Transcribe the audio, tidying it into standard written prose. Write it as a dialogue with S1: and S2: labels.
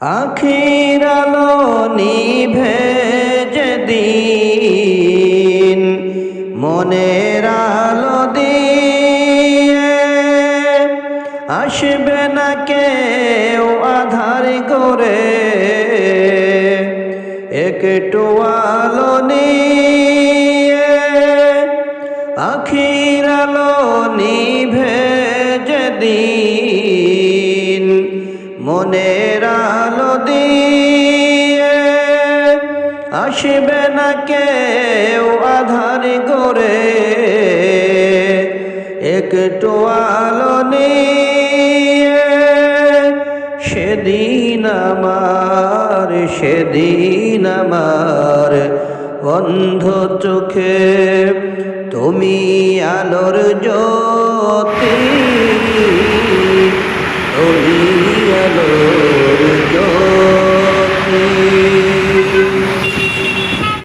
S1: আখির আলো নিভে যেদিন মনের আলো দিয়ে আসবে না কেউ আধার করে, একটু আলো নিয়ে আখির আলো নিভে যেদিন মনের আলো দিয়ে আসবে না কেউ আধার করে, একটু আলো নিয়ে সেদিন আমার অন্ধ চোখে তুমি আলোর জ্যোতি, তুমি আলো